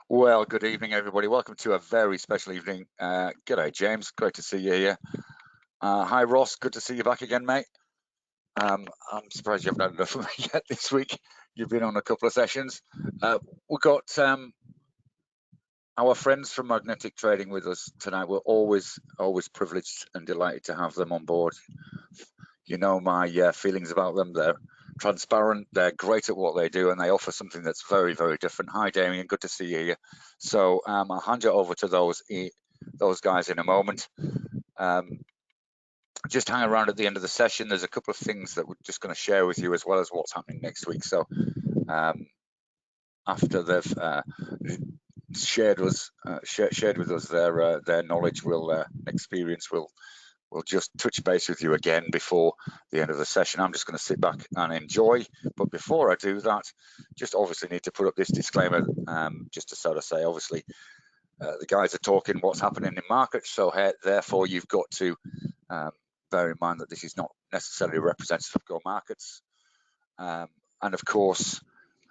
Well, good evening, everybody. Welcome to a very special evening. G'day, James. Great to see you here. Hi, Ross. Good to see you back again, mate. I'm surprised you haven't had enough of me yet this week. You've been on a couple of sessions. We've got our friends from Magnetic Trading with us tonight. We're always privileged and delighted to have them on board. You know my feelings about them. They're transparent, they're great at what they do, and they offer something that's very, very different. Hi, Damien, good to see you here. So I'll hand you over to those guys in a moment. Just hang around at the end of the session. There's a couple of things that we're just going to share with you, as well as what's happening next week. So after they've shared with us their knowledge, experience, we'll just touch base with you again before the end of the session. I'm just going to sit back and enjoy. But before I do that, just obviously need to put up this disclaimer, just to sort of say, obviously, the guys are talking what's happening in markets. So therefore, you've got to bear in mind that this is not necessarily representative of Go Markets. And of course,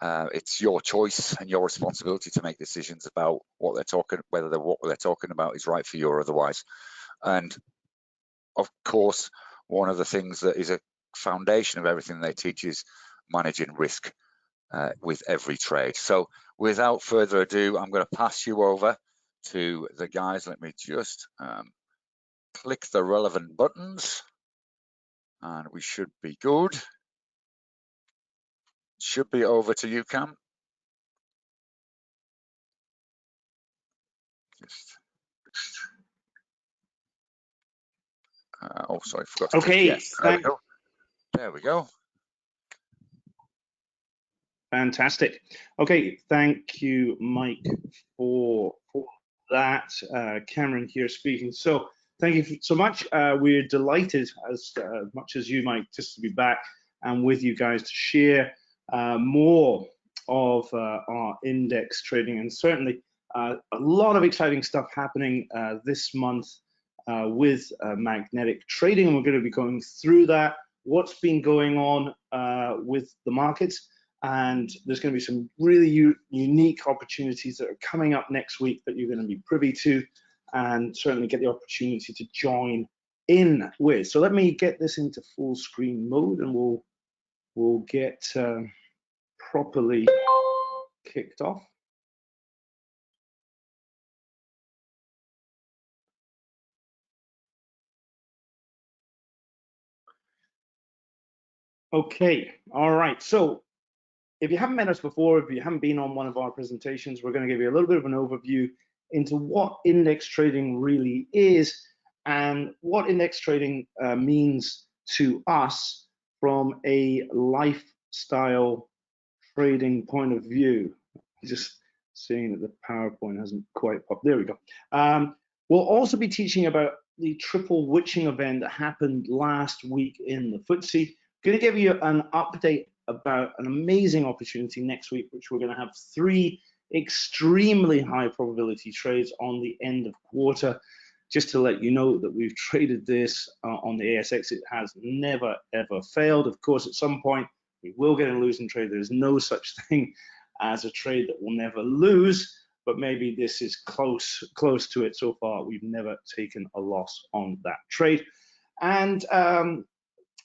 it's your choice and your responsibility to make decisions about what they're talking, whether what they're talking about is right for you or otherwise. And of course, one of the things that is a foundation of everything they teach is managing risk with every trade. So without further ado, I'm going to pass you over to the guys. Let me just click the relevant buttons and we should be good. Should be over to you, Cam. Oh, sorry, forgot to click yes. There we go. There we go. Fantastic. Okay, thank you, Mike, for that. Cameron here speaking. So thank you so much. We're delighted, as much as you, Mike, just to be back and with you guys to share more of our index trading, and certainly a lot of exciting stuff happening this month with Magnetic Trading. And we're going to be going through that, what's been going on with the markets. And there's going to be some really unique opportunities that are coming up next week that you're going to be privy to, and certainly get the opportunity to join in with. So let me get this into full screen mode, and we'll get properly kicked off. Okay, all right. So if you haven't met us before, if you haven't been on one of our presentations, we're going to give you a little bit of an overview into what index trading really is and what index trading means to us from a lifestyle trading point of view. Just seeing that the PowerPoint hasn't quite popped. There we go. We'll also be teaching about the triple witching event that happened last week in the FTSE. Going to give you an update about an amazing opportunity next week, which we're going to have 3 extremely high probability trades on the end of quarter. Just to let you know that we've traded this on the ASX. It has never, ever failed. Of course, at some point, we will get a losing trade. There's no such thing as a trade that will never lose, but maybe this is close to it. So far, we've never taken a loss on that trade. And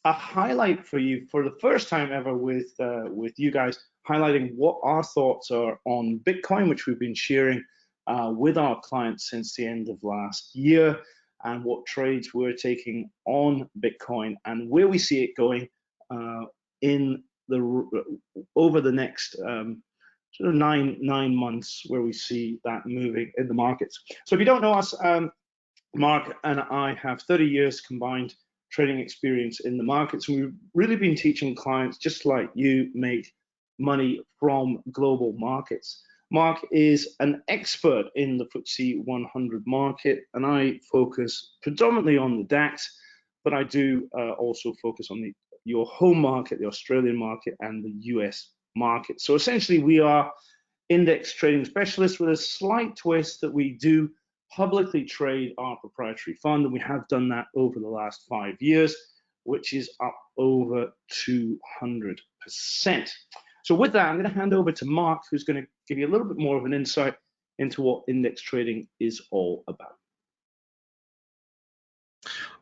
a highlight for you for the first time ever with you guys, highlighting what our thoughts are on Bitcoin, which we've been sharing with our clients since the end of last year, and what trades we're taking on Bitcoin and where we see it going over the next sort of nine months, where we see that moving in the markets. So if you don't know us, Mark and I have 30 years combined trading experience in the markets, and we've really been teaching clients just like you make money from global markets. Mark is an expert in the FTSE 100 market, and I focus predominantly on the DAX, but I do also focus on your home market, the Australian market, and the US market. So essentially, we are index trading specialists with a slight twist that we do publicly trade our proprietary fund, and we have done that over the last 5 years, which is up over 200%. So with that, I'm going to hand over to Mark, who's going to give you a little bit more of an insight into what index trading is all about.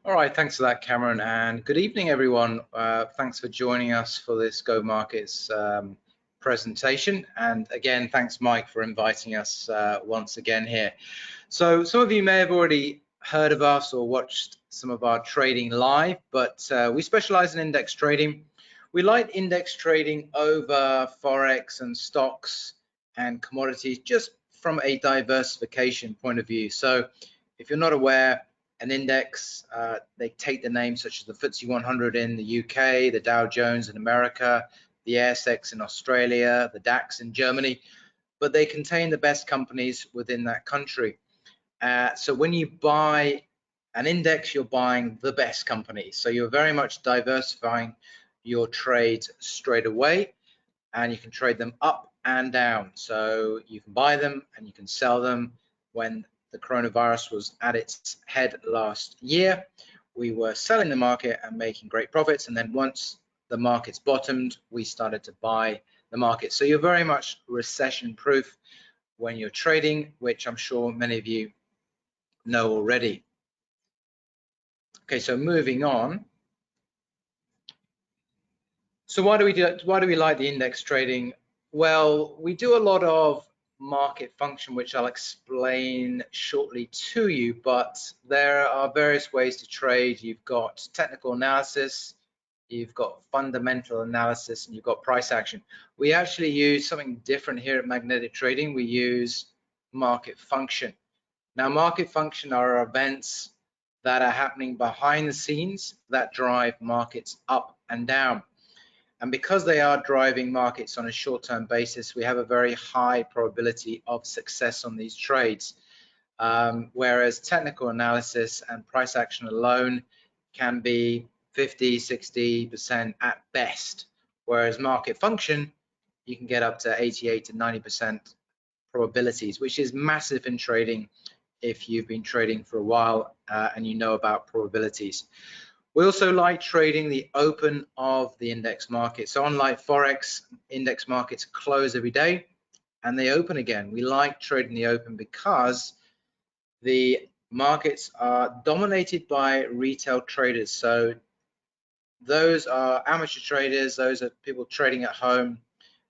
All right, thanks for that, Cameron, and good evening, everyone. Thanks for joining us for this Go Markets presentation, and again, thanks, Mike, for inviting us once again here. So some of you may have already heard of us or watched some of our trading live, but we specialize in index trading. We like index trading over Forex and stocks and commodities just from a diversification point of view. So if you're not aware, an index, they take the names such as the FTSE 100 in the UK, the Dow Jones in America, the ASX in Australia, the DAX in Germany, but they contain the best companies within that country. So when you buy an index, you're buying the best companies. So you're very much diversifying your trades straight away, and you can trade them up and down. So you can buy them and you can sell them. When the coronavirus was at its head last year, we were selling the market and making great profits, and then once the markets bottomed, we started to buy the market. So you're very much recession proof when you're trading, which I'm sure many of you know already. Okay, so moving on. So why do we like the index trading? Well, we do a lot of market function, which I'll explain shortly to you, but there are various ways to trade. You've got technical analysis, you've got fundamental analysis, and you've got price action. We actually use something different here at Magnetic Trading. We use market function. Now, market function are events that are happening behind the scenes that drive markets up and down. And because they are driving markets on a short-term basis, we have a very high probability of success on these trades. Whereas technical analysis and price action alone can be 50, 60% at best. Whereas market function, you can get up to 88 to 90% probabilities, which is massive in trading if you've been trading for a while and you know about probabilities. We also like trading the open of the index market. So unlike Forex, index markets close every day and they open again. We like trading the open because the markets are dominated by retail traders. So those are amateur traders, those are people trading at home,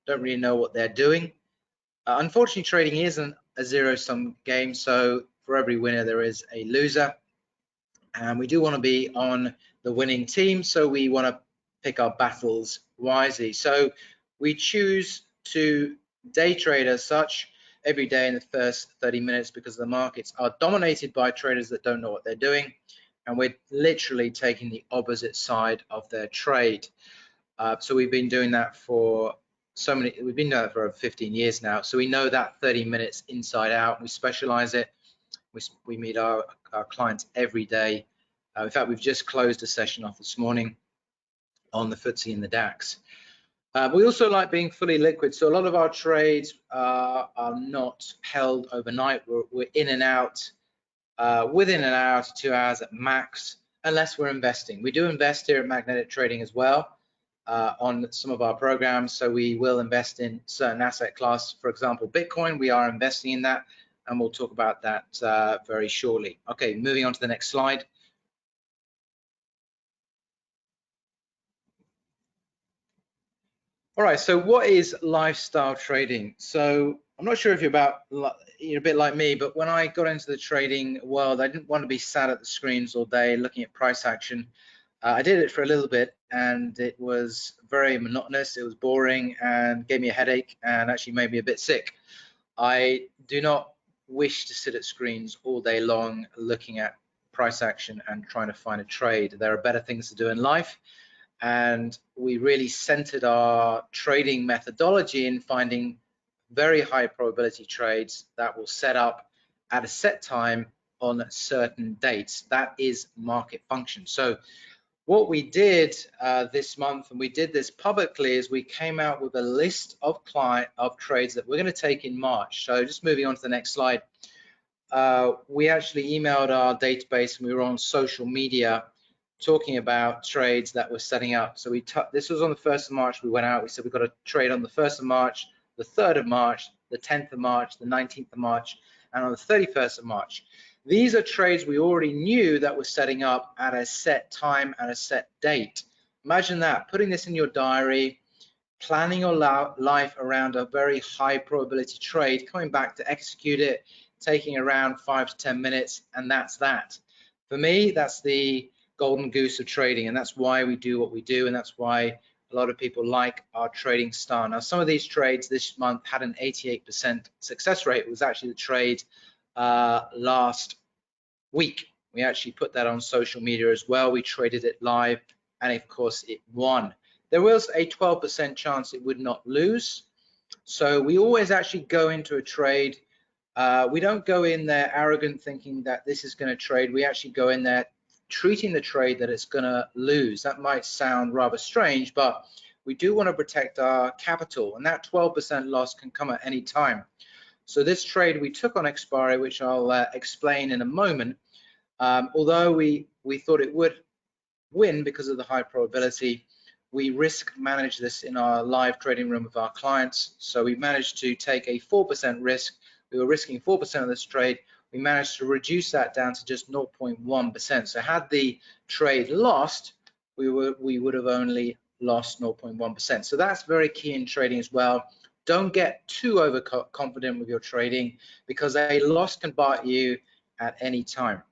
don't really know what they're doing. Unfortunately, trading isn't a zero-sum game. So for every winner, there is a loser. And we do want to be on the winning team, so we want to pick our battles wisely. So we choose to day trade as such every day in the first 30 minutes because the markets are dominated by traders that don't know what they're doing, and we're literally taking the opposite side of their trade. So we've been doing that for we've been doing that for over 15 years now, so we know that 30 minutes inside out. We specialize it. We meet our clients every day. In fact, we've just closed a session off this morning on the FTSE and the DAX. We also like being fully liquid. So a lot of our trades are not held overnight. We're in and out within an hour to 2 hours at max, unless we're investing. We do invest here at Magnetic Trading as well on some of our programs. So we will invest in certain asset class. For example, Bitcoin, we are investing in that, and we'll talk about that very shortly. Okay, moving on to the next slide. All right, so what is lifestyle trading? So I'm not sure if you're a bit like me, but when I got into the trading world, I didn't want to be sat at the screens all day looking at price action. I did it for a little bit and it was very monotonous, it was boring and gave me a headache and actually made me a bit sick. I do not wish to sit at screens all day long looking at price action and trying to find a trade. There are better things to do in life. And we really centered our trading methodology in finding very high probability trades that will set up at a set time on certain dates. That is market function. So what we did this month, and we did this publicly, is we came out with a list of trades that we're going to take in March. So just moving on to the next slide. We actually emailed our database and we were on social media talking about trades that we're setting up. So this was on the 1st of March. We went out, we said we've got a trade on the 1st of March, the 3rd of March, the 10th of March, the 19th of March, and on the 31st of March. These are trades we already knew that were setting up at a set time and a set date. Imagine that, putting this in your diary, planning your life around a very high probability trade, coming back to execute it, taking around 5 to 10 minutes, and that's that. For me, that's the golden goose of trading, and that's why we do what we do, and that's why a lot of people like our trading style. Now, some of these trades this month had an 88% success rate. It was actually the trade last week. We actually put that on social media as well. We traded it live, and of course it won. There was a 12% chance it would not lose. So we always actually go into a trade. We don't go in there arrogant thinking that this is going to trade. We actually go in there treating the trade that it's going to lose. That might sound rather strange, but we do want to protect our capital, and that 12% loss can come at any time. So this trade we took on expiry, which I'll explain in a moment, although we thought it would win because of the high probability, we risk manage this in our live trading room with our clients. So we managed to take a 4% risk. We were risking 4% of this trade. We managed to reduce that down to just 0.1%. So had the trade lost, we would have only lost 0.1%. So that's very key in trading as well. Don't get too overconfident with your trading, because a loss can bite you at any time.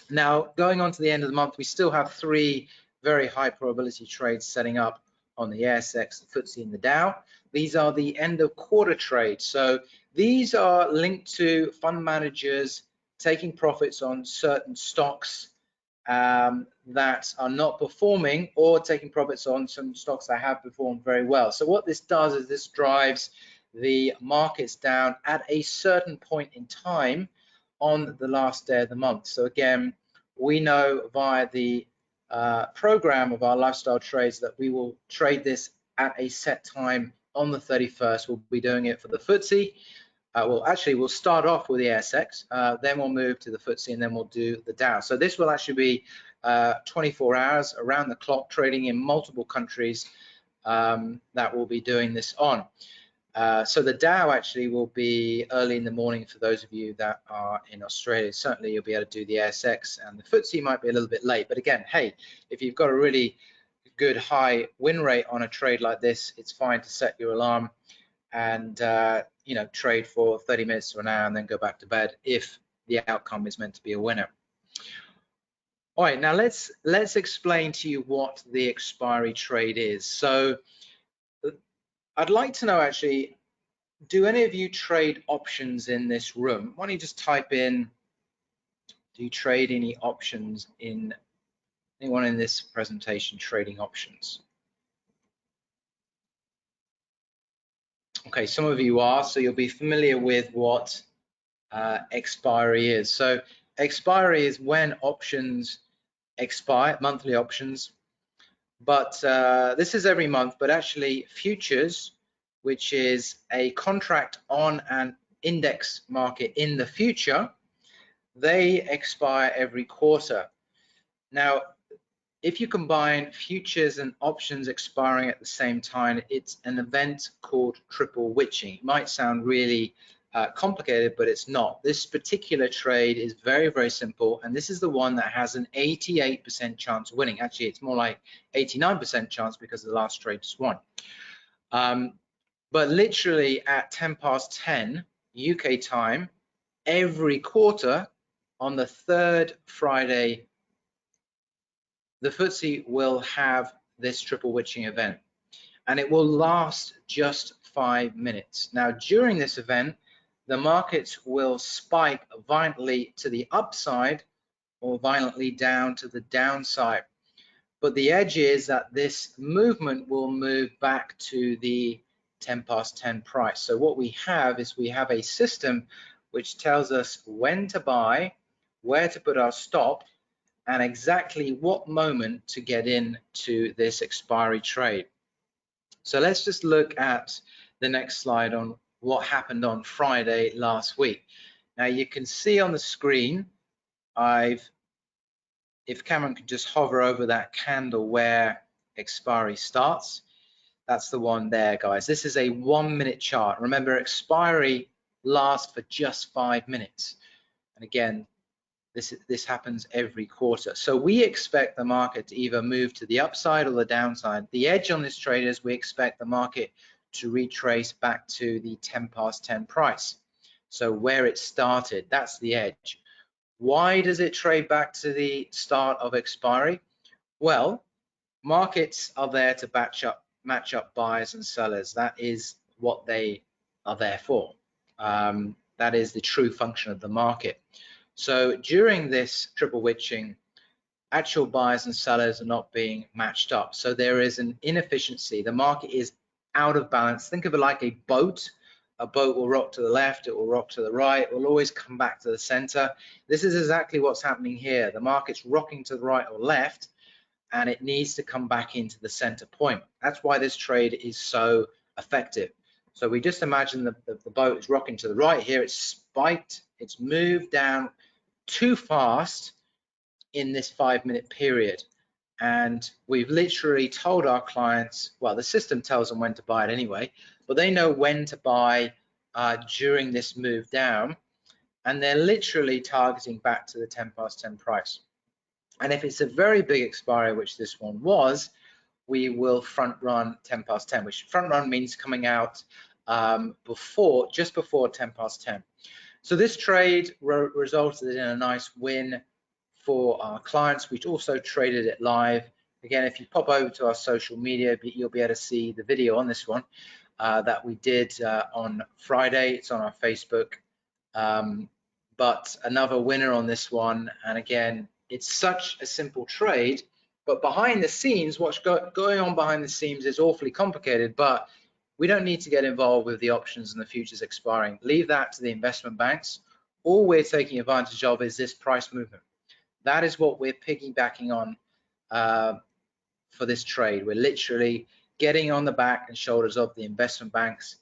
Now, going on to the end of the month, we still have 3 very high probability trades setting up on the ASX, the FTSE, and the Dow. These are the end of quarter trades. So these are linked to fund managers taking profits on certain stocks that are not performing, or taking profits on some stocks that have performed very well. So what this does is this drives the markets down at a certain point in time on the last day of the month. So again, we know via the program of our lifestyle trades that we will trade this at a set time on the 31st. We'll be doing it for the FTSE. We'll start off with the ASX, then we'll move to the FTSE, and then we'll do the Dow. So this will actually be 24 hours around the clock trading in multiple countries that we'll be doing this on. So the Dow actually will be early in the morning for those of you that are in Australia. Certainly you'll be able to do the ASX, and the FTSE might be a little bit late. But again, hey, if you've got a really good high win rate on a trade like this, it's fine to set your alarm and trade for 30 minutes to an hour and then go back to bed if the outcome is meant to be a winner. All right, now let's explain to you what the expiry trade is. So I'd like to know, actually, do any of you trade options in this room? Why don't you just type in, do you trade any options? Anyone in this presentation trading options? Okay, some of you are, so you'll be familiar with what expiry is. So expiry is when options expire, monthly options. But this is every month, but actually futures, which is a contract on an index market in the future, they expire every quarter. Now, if you combine futures and options expiring at the same time, it's an event called triple witching. It might sound really complicated, but it's not. This particular trade is very, very simple, and this is the one that has an 88% chance of winning. Actually, it's more like 89% chance because the last trade just won. But literally at 10:10 UK time, every quarter on the 3rd Friday, the FTSE will have this triple witching event, and it will last just 5 minutes. Now, during this event, the markets will spike violently to the upside or violently down to the downside. But the edge is that this movement will move back to the 10:10 price. So what we have is we have a system which tells us when to buy, where to put our stop, and exactly what moment to get into this expiry trade. So let's just look at the next slide on what happened on Friday last week. Now you can see on the screen, if Cameron could just hover over that candle where expiry starts, That's the one there, guys. This is a 1 minute chart. Remember, expiry lasts for just 5 minutes. And again, this happens every quarter. So we expect the market to either move to the upside or the downside. The edge on this trade is we expect the market to retrace back to the 10 past 10 price. So where it started, that's the edge. Why does it trade back to the start of expiry? Well, markets are there to match up buyers and sellers. That is what they are there for. That is the true function of the market. So during this triple witching, actual buyers and sellers are not being matched up. So there is an inefficiency. The market is out of balance. Think of it like a boat. A boat will rock to the left, it will rock to the right, it will always come back to the center. This is exactly what's happening here. The market's rocking to the right or left, and it needs to come back into the center point. That's why this trade is so effective. So we just imagine the boat is rocking to the right here, it's spiked, it's moved down too fast in this 5 minute period. And we've literally told our clients, well, the system tells them when to buy it anyway, but they know when to buy during this move down. And they're literally targeting back to the 10 past 10 price. And if it's a very big expiry, which this one was, we will front run 10 past 10, which front run means coming out just before 10 past 10. So this trade resulted in a nice win for our clients. We also traded it live. Again, if you pop over to our social media, you'll be able to see the video on this one that we did on Friday. It's on our Facebook. But another winner on this one. And again, it's such a simple trade, but behind the scenes, what's going on behind the scenes is awfully complicated, but we don't need to get involved with the options and the futures expiring. Leave that to the investment banks. All we're taking advantage of is this price movement. That is what we're piggybacking on for this trade. We're literally getting on the back and shoulders of the investment banks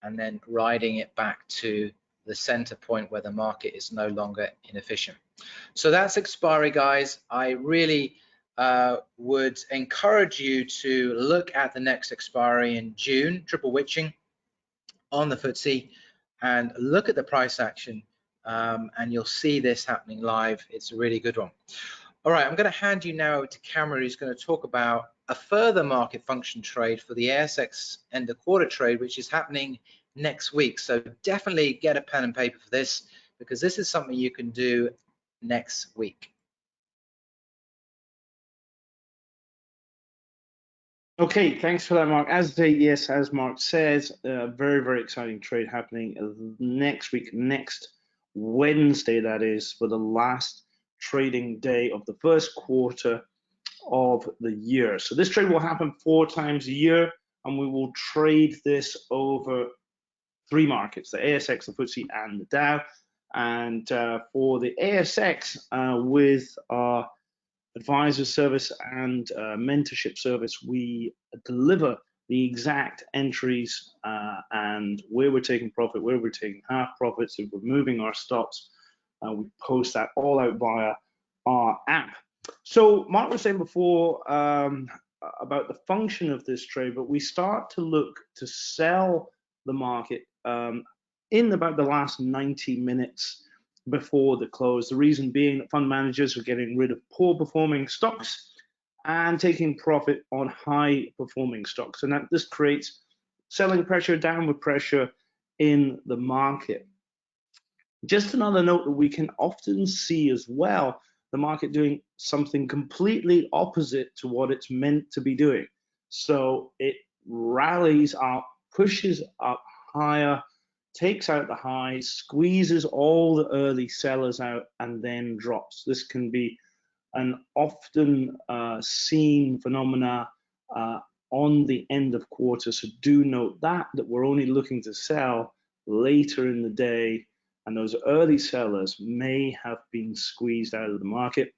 and then riding it back to the center point where the market is no longer inefficient. So that's expiry, guys. I really would encourage you to look at the next expiry in June, triple witching on the FTSE, and look at the price action, and you'll see this happening live. It's a really good one. All right, I'm going to hand you now to Cameron, who's going to talk about a further market function trade for the ASX end of quarter trade, which is happening next week. So definitely get a pen and paper for this, because this is something you can do next week. Okay, thanks for that, Mark. As Mark says, a very, very exciting trade happening next week, next Wednesday, that is, for the last trading day of the first quarter of the year. So this trade will happen 4 times a year, and we will trade this over 3 markets, the ASX, the FTSE, and the Dow. And for the ASX, with our advisor service and mentorship service, we deliver the exact entries and where we're taking profit, where we're taking half profits, if we're moving our stops. We post that all out via our app. So Mark was saying before about the function of this trade, but we start to look to sell the market in about the last 90 minutes before the close. The reason being that fund managers are getting rid of poor performing stocks and taking profit on high performing stocks, and that this creates selling pressure, downward pressure in the market. Just another note that we can often see as well, the market doing something completely opposite to what it's meant to be doing. So it rallies up, pushes up higher, takes out the highs, squeezes all the early sellers out, and then drops. This can be an often seen phenomena on the end of quarter. So do note that we're only looking to sell later in the day, and those early sellers may have been squeezed out of the market.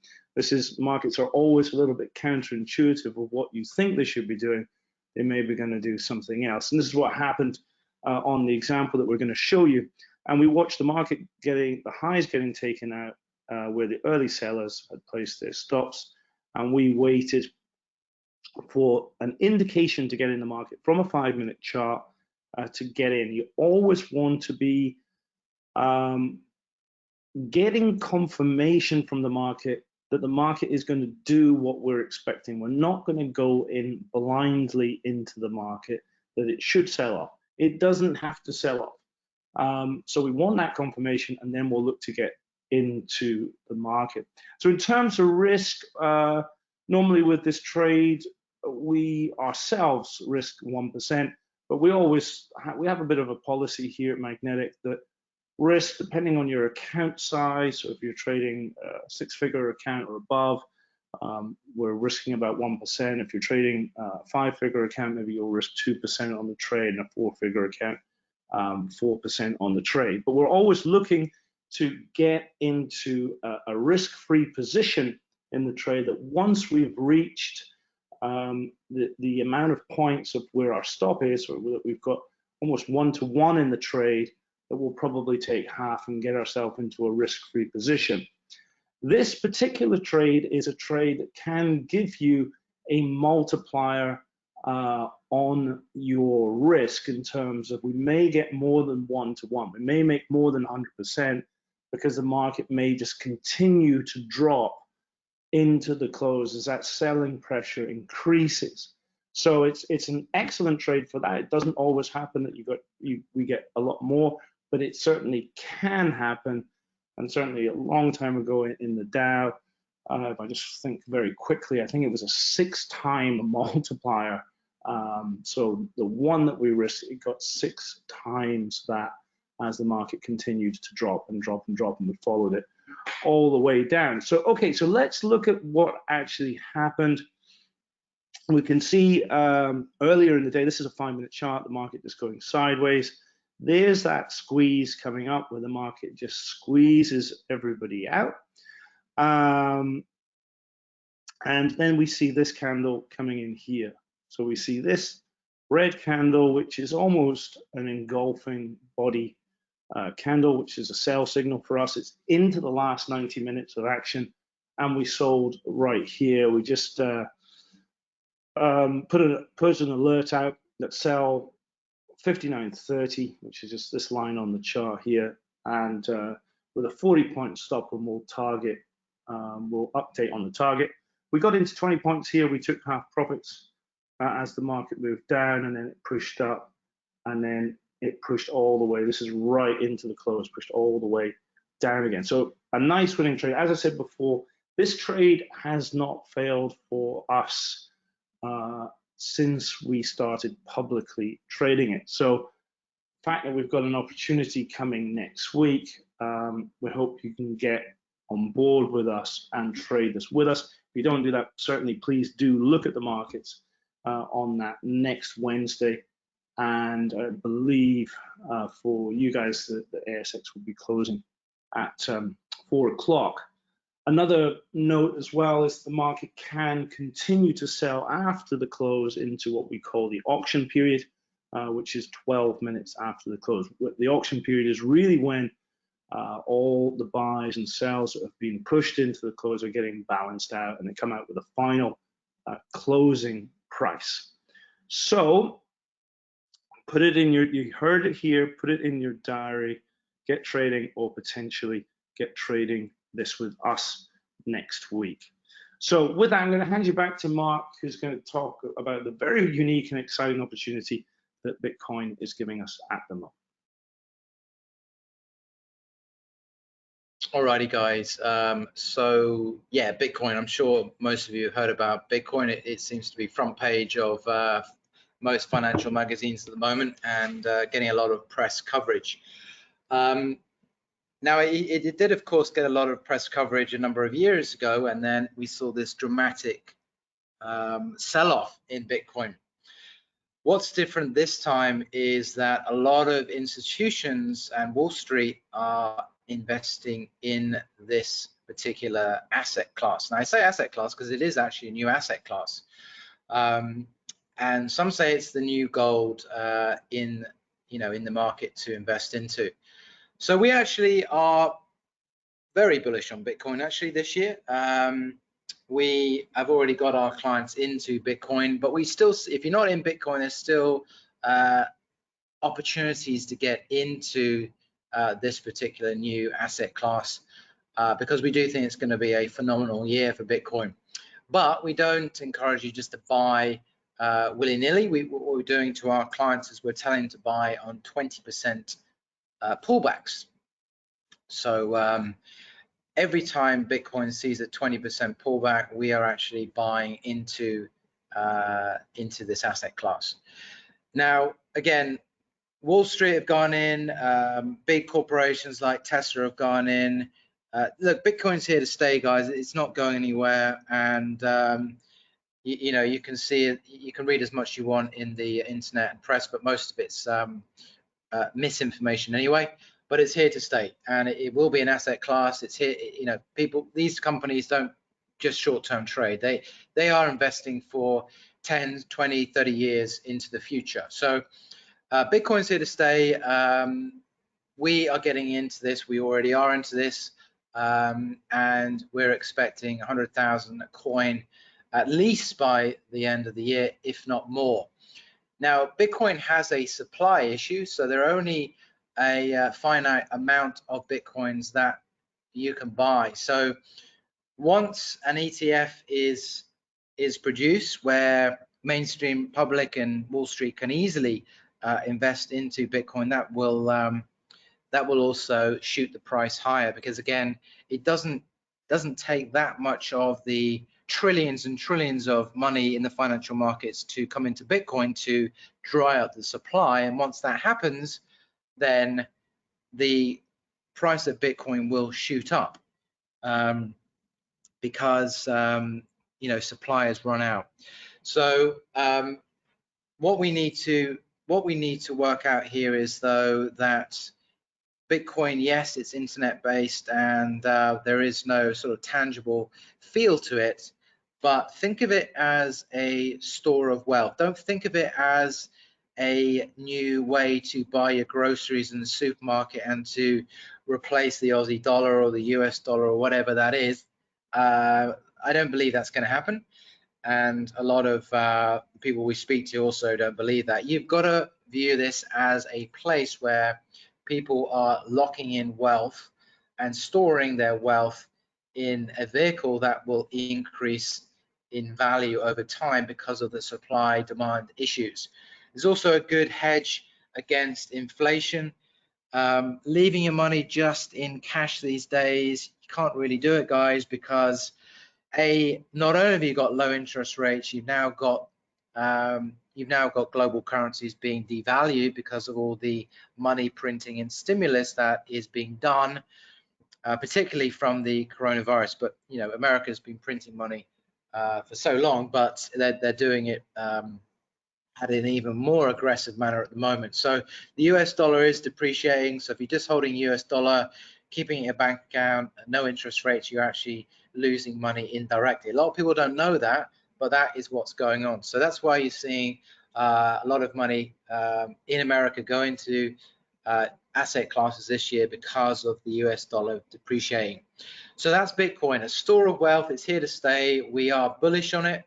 Markets are always a little bit counterintuitive of what you think they should be doing. They may be going to do something else. And this is what happened on the example that we're going to show you. And we watched the market the highs getting taken out where the early sellers had placed their stops, and we waited for an indication to get in the market from a 5-minute chart to get in. You always want to be getting confirmation from the market that the market is going to do what we're expecting. We're not going to go in blindly into the market that it should sell off. It doesn't have to sell off. So we want that confirmation, and then we'll look to get into the market. So in terms of risk, normally with this trade, we ourselves risk 1%, but we have a bit of a policy here at Magnetic that risk, depending on your account size, so if you're trading a 6-figure account or above, we're risking about 1%. If you're trading a 5-figure account, maybe you'll risk 2% on the trade, and a 4-figure account, 4% on the trade. But we're always looking to get into a risk-free position in the trade, that once we've reached the amount of points of where our stop is, or that we've got almost 1-to-1 in the trade, that we'll probably take half and get ourselves into a risk-free position. This particular trade is a trade that can give you a multiplier on your risk, in terms of we may get more than 1-to-1. We may make more than 100%, because the market may just continue to drop into the close as that selling pressure increases. So it's an excellent trade for that. It doesn't always happen that we get a lot more, but it certainly can happen. And certainly a long time ago in the Dow, if I just think very quickly, I think it was a 6-time multiplier. So the one that we risked, it got 6 times that, as the market continued to drop and drop and drop, and we followed it all the way down. So okay, so let's look at what actually happened. We can see earlier in the day, this is a 5-minute chart, the market just going sideways. There's that squeeze coming up where the market just squeezes everybody out. And then we see this candle coming in here. So we see this red candle, which is almost an engulfing body candle, which is a sell signal for us. It's into the last 90 minutes of action, and we sold right here. We just put an alert out that sell 59.30, which is just this line on the chart here, and with a 40-point stop, and we'll target, we'll update on the target. We got into 20 points here. We took half profits as the market moved down, and then it pushed up, and then it pushed all the way. This is right into the close, pushed all the way down again. So a nice winning trade. As I said before, this trade has not failed for us since we started publicly trading it. So the fact that we've got an opportunity coming next week, we hope you can get on board with us and trade this with us. If you don't do that, certainly please do look at the markets on that next Wednesday. And I believe for you guys, the ASX will be closing at 4 o'clock. Another note as well is the market can continue to sell after the close into what we call the auction period, which is 12 minutes after the close. The auction period is really when all the buys and sells that have been pushed into the close are getting balanced out, and they come out with a final closing price. So put it in you heard it here, put it in your diary, get trading, or potentially get trading this with us next week. So with that, I'm going to hand you back to Mark, who's going to talk about the very unique and exciting opportunity that Bitcoin is giving us at the moment. Alrighty, guys. So yeah, Bitcoin. I'm sure most of you have heard about Bitcoin. It seems to be front page of most financial magazines at the moment, and getting a lot of press coverage. Now, it did, of course, get a lot of press coverage a number of years ago, and then we saw this dramatic sell-off in Bitcoin. What's different this time is that a lot of institutions and Wall Street are investing in this particular asset class. Now, I say asset class because it is actually a new asset class. And some say it's the new gold in the market to invest into. So we actually are very bullish on Bitcoin actually this year. we have already got our clients into Bitcoin, but we still, if you're not in Bitcoin, there's still opportunities to get into this particular new asset class because we do think it's going to be a phenomenal year for Bitcoin. But we don't encourage you just to buy willy-nilly. What we're doing to our clients is we're telling them to buy on 20% pullbacks. So every time Bitcoin sees a 20% pullback, we are actually buying into this asset class. Now, again, Wall Street have gone in, big corporations like Tesla have gone in. Look, Bitcoin's here to stay, guys. It's not going anywhere, and you know, you can see it, you can read as much as you want in the internet and press, but most of it's misinformation anyway. But it's here to stay, and it will be an asset class. It's here, you know, these companies don't just short-term trade. They are investing for 10, 20, 30 years into the future. So Bitcoin's here to stay. We are getting into this. We already are into this, and we're expecting 100,000 a coin at least by the end of the year, if not more. Now, Bitcoin has a supply issue, so there are only a finite amount of Bitcoins that you can buy. So once an ETF is produced where mainstream public and Wall Street can easily invest into Bitcoin, that will also shoot the price higher, because again, it doesn't take that much of the trillions and trillions of money in the financial markets to come into Bitcoin to dry out the supply. And once that happens, then the price of Bitcoin will shoot up because you know, supply has run out. So what we need to work out here is, though, that Bitcoin, yes, it's internet based and there is no sort of tangible feel to it, but think of it as a store of wealth. Don't think of it as a new way to buy your groceries in the supermarket and to replace the Aussie dollar or the US dollar or whatever that is. I don't believe that's going to happen, and a lot of people we speak to also don't believe that. You've got to view this as a place where people are locking in wealth and storing their wealth in a vehicle that will increase in value over time because of the supply demand issues. There's also a good hedge against inflation. Leaving your money just in cash these days, you can't really do it, guys, because not only have you got low interest rates, you've now got global currencies being devalued because of all the money printing and stimulus that is being done, particularly from the coronavirus. But you know, America's been printing money for so long, but they're doing it at an even more aggressive manner at the moment. So the US dollar is depreciating. So if you're just holding US dollar, keeping it in your bank account, no interest rates, you're actually losing money indirectly. A lot of people don't know that, but that is what's going on. So that's why you're seeing a lot of money in America go into asset classes this year because of the US dollar depreciating. So that's Bitcoin, a store of wealth. It's here to stay. We are bullish on it.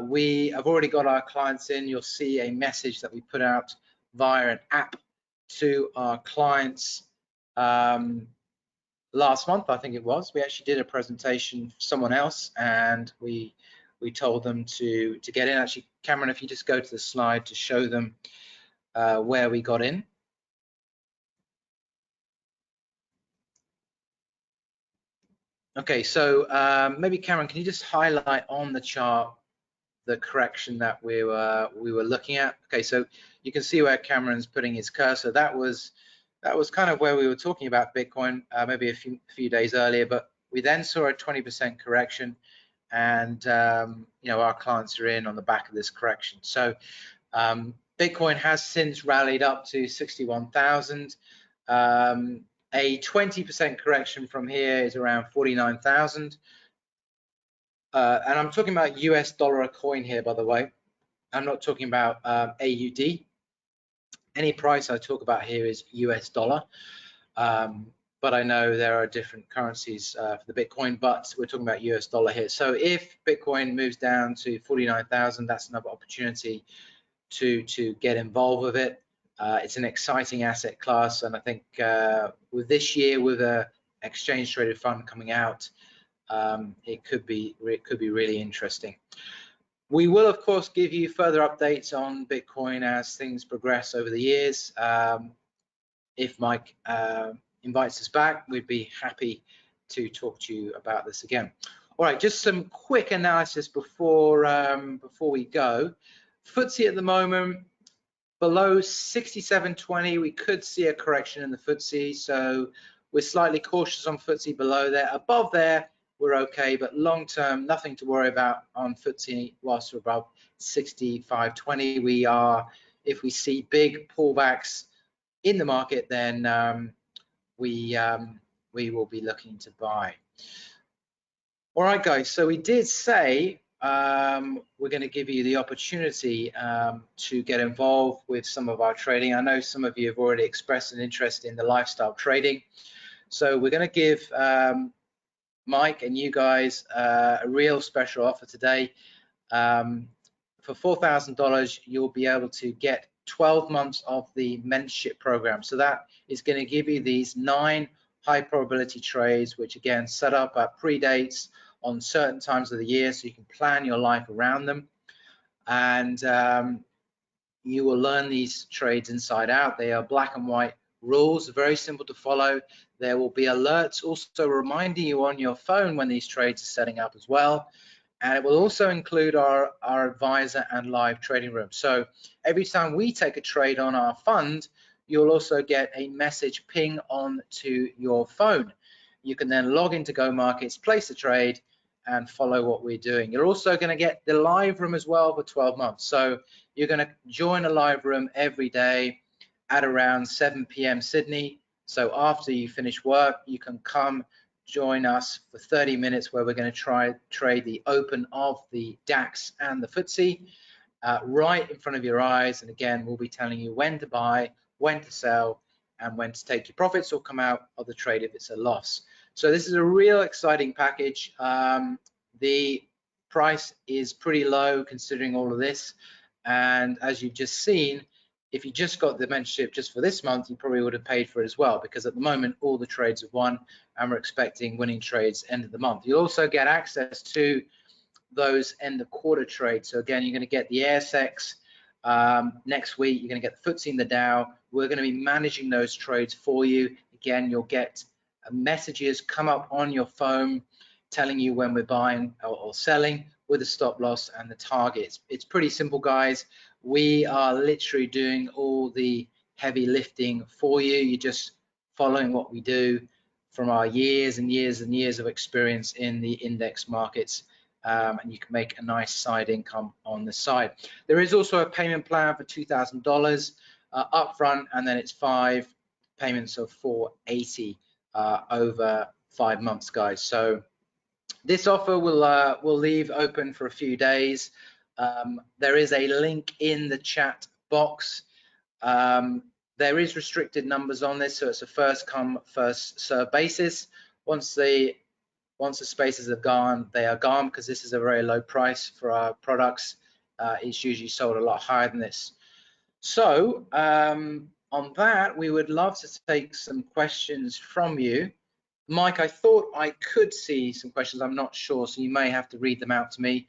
We have already got our clients in. You'll see a message that we put out via an app to our clients last month, I think it was. We actually did a presentation for someone else, and we told them to get in. Actually, Cameron, if you just go to the slide to show them where we got in. Okay, so maybe Cameron, can you just highlight on the chart the correction that we were looking at? Okay, so you can see where Cameron's putting his cursor. That was kind of where we were talking about Bitcoin maybe a few days earlier, but we then saw a 20% correction, and you know, our clients are in on the back of this correction. So Bitcoin has since rallied up to 61,000. A 20% correction from here is around 49,000. And I'm talking about US dollar a coin here, by the way. I'm not talking about AUD. Any price I talk about here is US dollar. but I know there are different currencies for the Bitcoin, but we're talking about US dollar here. So if Bitcoin moves down to 49,000, that's another opportunity to get involved with it. It's an exciting asset class, and I think with this year, with a exchange traded fund coming out, it could be really interesting. We will, of course, give you further updates on Bitcoin as things progress over the years. If Mike invites us back, we'd be happy to talk to you about this again. All right, just some quick analysis before we go. FTSE at the moment below 67.20. We could see a correction in the FTSE, so we're slightly cautious on FTSE below there. Above there, we're okay, but long term, nothing to worry about on FTSE whilst we're above 65.20. We are, if we see big pullbacks in the market, then we will be looking to buy. All right, guys, so we did say we're going to give you the opportunity to get involved with some of our trading. I know some of you have already expressed an interest in the lifestyle trading, so we're going to give Mike and you guys a real special offer today. For $4,000, you'll be able to get 12 months of the mentorship program. So that is going to give you these 9 high probability trades, which again set up at pre-dates on certain times of the year, so you can plan your life around them. And you will learn these trades inside out. They are black and white rules, very simple to follow. There will be alerts also reminding you on your phone when these trades are setting up as well. And it will also include our advisor and live trading room. So every time we take a trade on our fund, you'll also get a message ping on to your phone. You can then log into Go Markets, place a trade, and follow what we're doing. You're also going to get the live room as well for 12 months. So you're going to join a live room every day at around 7 p.m. Sydney. So after you finish work, you can come join us for 30 minutes where we're going to trade the open of the DAX and the FTSE right in front of your eyes. And again, we'll be telling you when to buy, when to sell, and when to take your profits or come out of the trade if it's a loss. So this is a real exciting package. The price is pretty low considering all of this. And as you've just seen, if you just got the mentorship just for this month, you probably would have paid for it as well, because at the moment, all the trades have won and we're expecting winning trades end of the month. You'll also get access to those end of quarter trades. So again, you're going to get the ASX next week. You're going to get the FTSE and the Dow. We're going to be managing those trades for you. Again, you'll get messages come up on your phone telling you when we're buying or selling with a stop loss and the targets. It's pretty simple, guys. We are literally doing all the heavy lifting for you. You're just following what we do from our years and years and years of experience in the index markets, and you can make a nice side income on the side. There is also a payment plan for $2,000 upfront, and then it's 5 payments of $480 over 5 months, guys. So this offer will leave open for a few days. There is a link in the chat box. There is restricted numbers on this, so it's a first come, first serve basis. Once the spaces are gone, they are gone, because this is a very low price for our products. It's usually sold a lot higher than this. So on that, we would love to take some questions from you. Mike, I thought I could see some questions. I'm not sure, so you may have to read them out to me.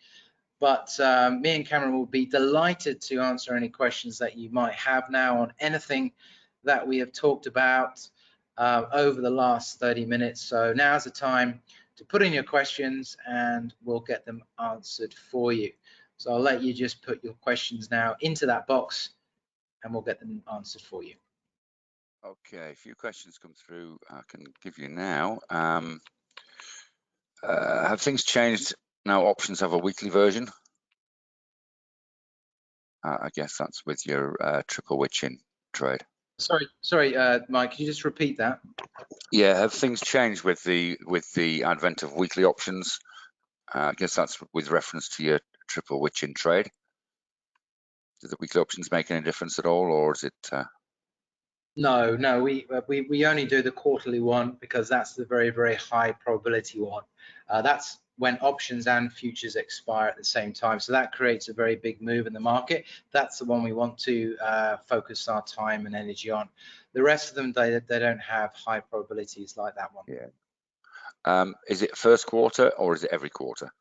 But me and Cameron will be delighted to answer any questions that you might have now on anything that we have talked about over the last 30 minutes. So now's the time to put in your questions and we'll get them answered for you. So I'll let you just put your questions now into that box and we'll get them answered for you. Okay, a few questions come through I can give you now. Have things changed now? Options have a weekly version. I guess that's with your triple witching trade. Sorry, Mike, can you just repeat that? Yeah, have things changed with the advent of weekly options? I guess that's with reference to your triple witching trade. Do the weekly options make any difference at all, or is it? No, we only do the quarterly one because that's the very, very high probability one. That's when options and futures expire at the same time. So that creates a very big move in the market. That's the one we want to focus our time and energy on. The rest of them, they don't have high probabilities like that one. Yeah. Is it first quarter or is it every quarter?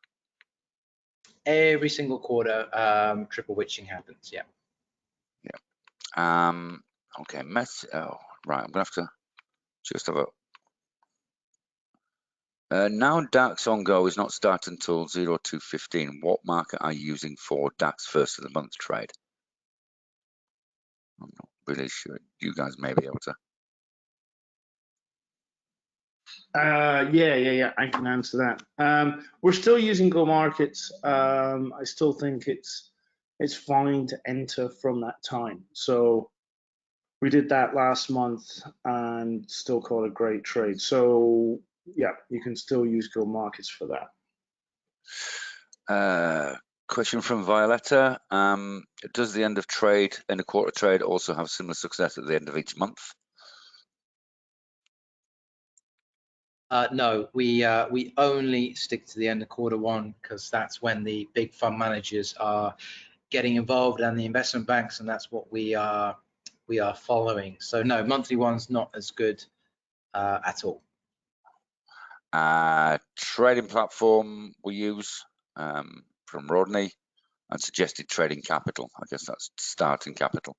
Every single quarter, triple witching happens. Yeah. Yeah. Okay. Oh, right. I'm gonna have to just have a. Now DAX on go is not starting until 02:15. What market are you using for DAX first of the month trade? I'm not really sure. You guys may be able to. Yeah, I can answer that. We're still using Go Markets. I still think it's fine to enter from that time. So we did that last month and still caught a great trade. So yeah, you can still use Go Markets for that. Question from Violetta. Does the end of quarter trade also have similar success at the end of each month? No, we only stick to the end of quarter one because that's when the big fund managers are getting involved and the investment banks, and that's what we are following. So no, monthly one's not as good at all. Trading platform we use from Rodney and suggested trading capital. I guess that's starting capital.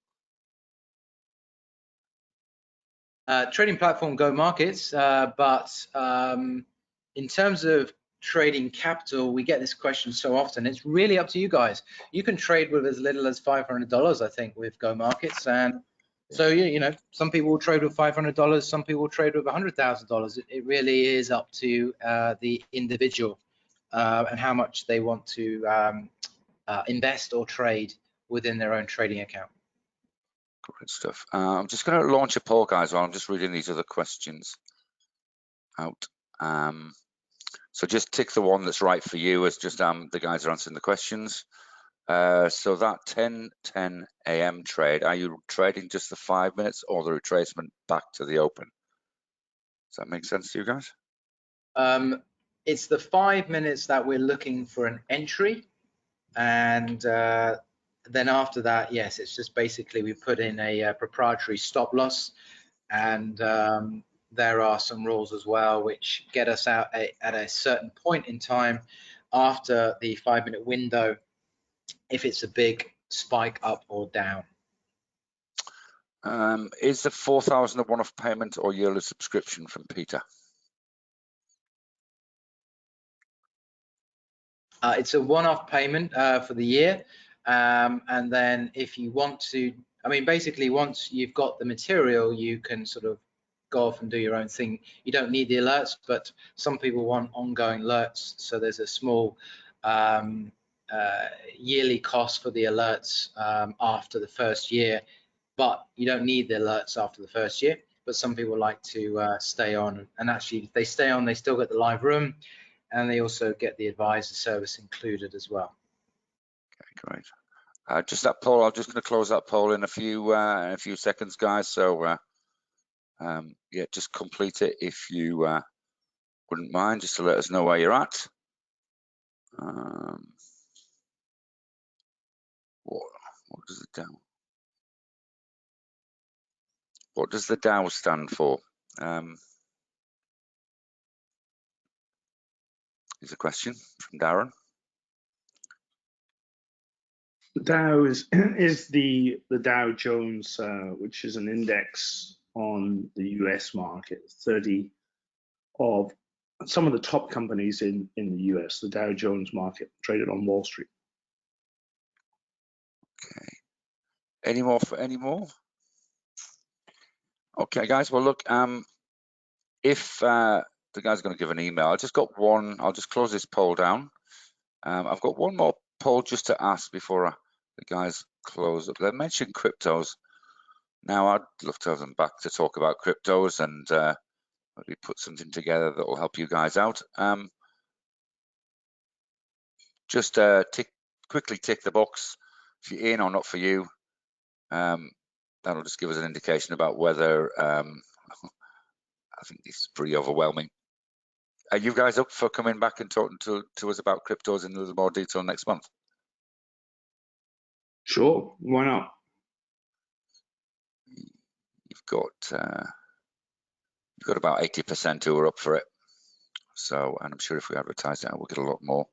Trading platform Go Markets, but in terms of trading capital, we get this question so often. It's really up to you guys. You can trade with as little as $500, I think, with Go Markets, and so you know, some people will trade with $500, some people will trade with $100,000. It really is up to the individual and how much they want to invest or trade within their own trading account. Great stuff. I'm just going to launch a poll, guys, while I'm just reading these other questions out. So just tick the one that's right for you as just the guys are answering the questions. So that 10:10 a.m. trade, are you trading just the 5 minutes or the retracement back to the open? Does that make sense to you guys? It's the 5 minutes that we're looking for an entry, and then after that, yes, it's just basically we put in a proprietary stop loss, and there are some rules as well which get us out at a certain point in time after the 5 minute window if it's a big spike up or down. Is the 4,000 a one-off payment or yearly subscription from Peter? It's a one-off payment for the year, and then if you want to, I mean, basically once you've got the material, you can sort of go off and do your own thing. You don't need the alerts, but some people want ongoing alerts, so there's a small yearly cost for the alerts after the first year, but you don't need the alerts after the first year. But some people like to stay on, and actually if they stay on, they still get the live room, and they also get the advisor service included as well. Okay, great. Just that poll, I'm just going to close that poll in a few seconds, guys. So yeah, just complete it if you wouldn't mind, just to let us know where you're at. What does the Dow? What does the Dow stand for? Is a question from Darren. The Dow is the Dow Jones, which is an index on the US market, 30 of some of the top companies in the US, the Dow Jones market, traded on Wall Street. Okay. Any more? Okay, guys. Well, look, if the guy's going to give an email, I just got one. I'll just close this poll down. I've got one more poll just to ask before the guys close up. They mentioned cryptos. Now, I'd love to have them back to talk about cryptos and maybe put something together that will help you guys out. Just quickly tick the box if you're in or not for you. that'll just give us an indication about whether, I think this is pretty overwhelming. Are you guys up for coming back and talking to us about cryptos in a little more detail next month? Sure, why not? You've got about 80% who are up for it. So, and I'm sure if we advertise that, we'll get a lot more.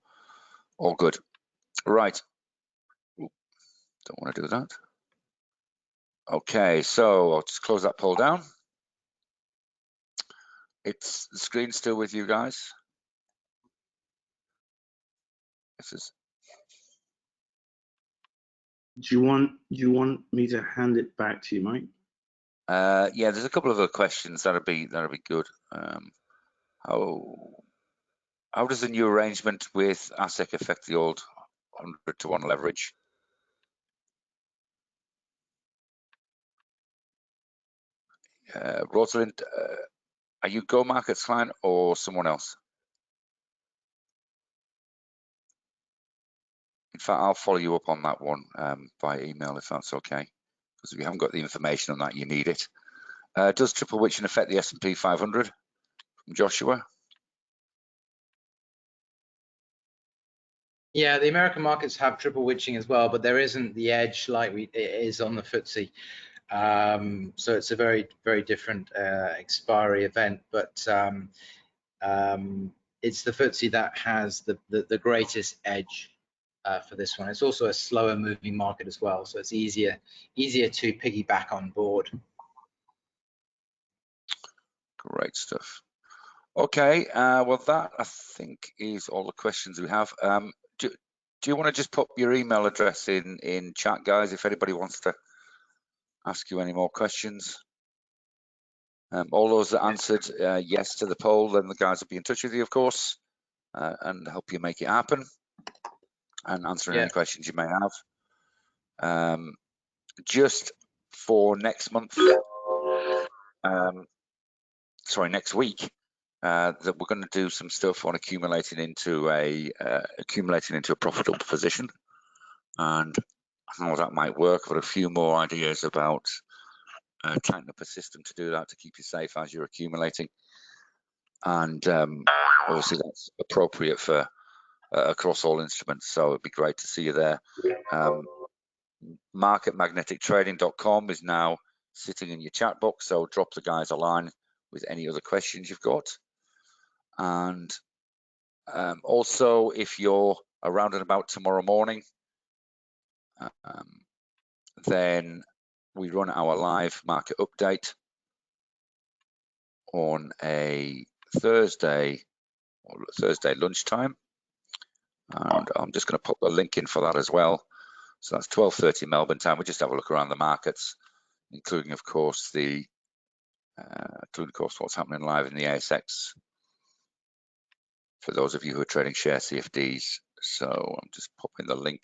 All good. Right. Don't want to do that. Okay, so I'll just close that poll down. The screen's still with you guys. This is. Do you want me to hand it back to you, Mike? Yeah, there's a couple of other questions that'll be good. How does the new arrangement with ASIC affect the old 100-to-1 leverage? Rosalind, are you Go Markets client or someone else? In fact, I'll follow you up on that one by email if that's okay, because if you haven't got the information on that, you need it. Does triple witching affect the S&P 500? From Joshua. Yeah, the American markets have triple witching as well, but there isn't the edge like it is on the FTSE. So it's a very, very different expiry event, but it's the FTSE that has the greatest edge for this one. It's also a slower moving market as well, so it's easier to piggyback on board. Great stuff. Okay, well that I think is all the questions we have. Do you want to just put your email address in chat, guys, if anybody wants to ask you any more questions? All those that answered yes to the poll, then the guys will be in touch with you, of course, and help you make it happen and answering any questions you may have. Just for next month, next week, that we're going to do some stuff on accumulating into a profitable position and how that might work. I've got a few more ideas about tightening up a system to do that to keep you safe as you're accumulating, and obviously that's appropriate for across all instruments, so it'd be great to see you there. Marketmagnetictrading.com is now sitting in your chat box, so drop the guys a line with any other questions you've got. And also, if you're around and about tomorrow morning, then we run our live market update on a Thursday lunchtime, and I'm just going to put the link in for that as well. So that's 12:30 Melbourne time. We just have a look around the markets, including of course what's happening live in the ASX for those of you who are trading share CFDs. So I'm just popping the link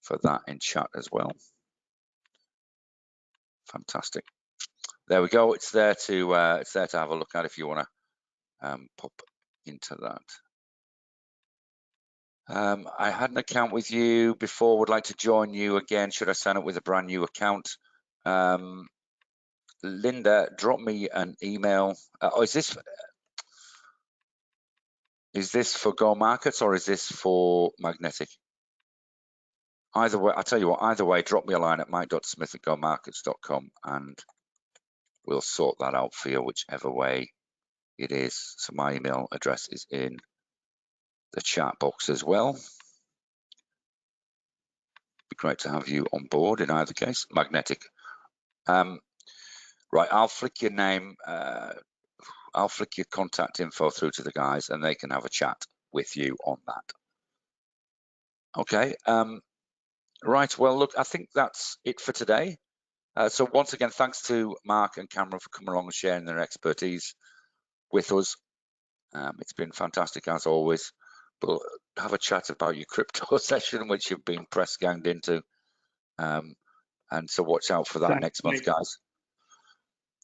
for that in chat as well. Fantastic. There we go. It's there to have a look at if you want to pop into that. I had an account with you before. Would like to join you again. Should I sign up with a brand new account? Linda, drop me an email. Is this for Go Markets or is this for Magnetic? Either way, I'll tell you what, either way, drop me a line at mike.smith@gomarkets.com and we'll sort that out for you, whichever way it is. So my email address is in the chat box as well. Be great to have you on board in either case. Magnetic. Right, I'll flick your name, I'll flick your contact info through to the guys and they can have a chat with you on that. Okay, right, well, look, I think that's it for today. So once again, thanks to Mark and Cameron for coming along and sharing their expertise with us. It's been fantastic as always. We'll have a chat about your crypto session, which you've been press ganged into. And so watch out for that next month, guys.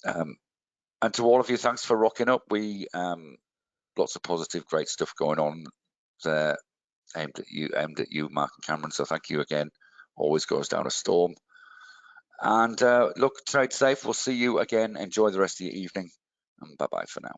And to all of you, thanks for rocking up. We lots of positive, great stuff going on there, aimed at you, Mark and Cameron. So thank you again. Always goes down a storm. And look, trade safe. We'll see you again. Enjoy the rest of your evening. And bye-bye for now.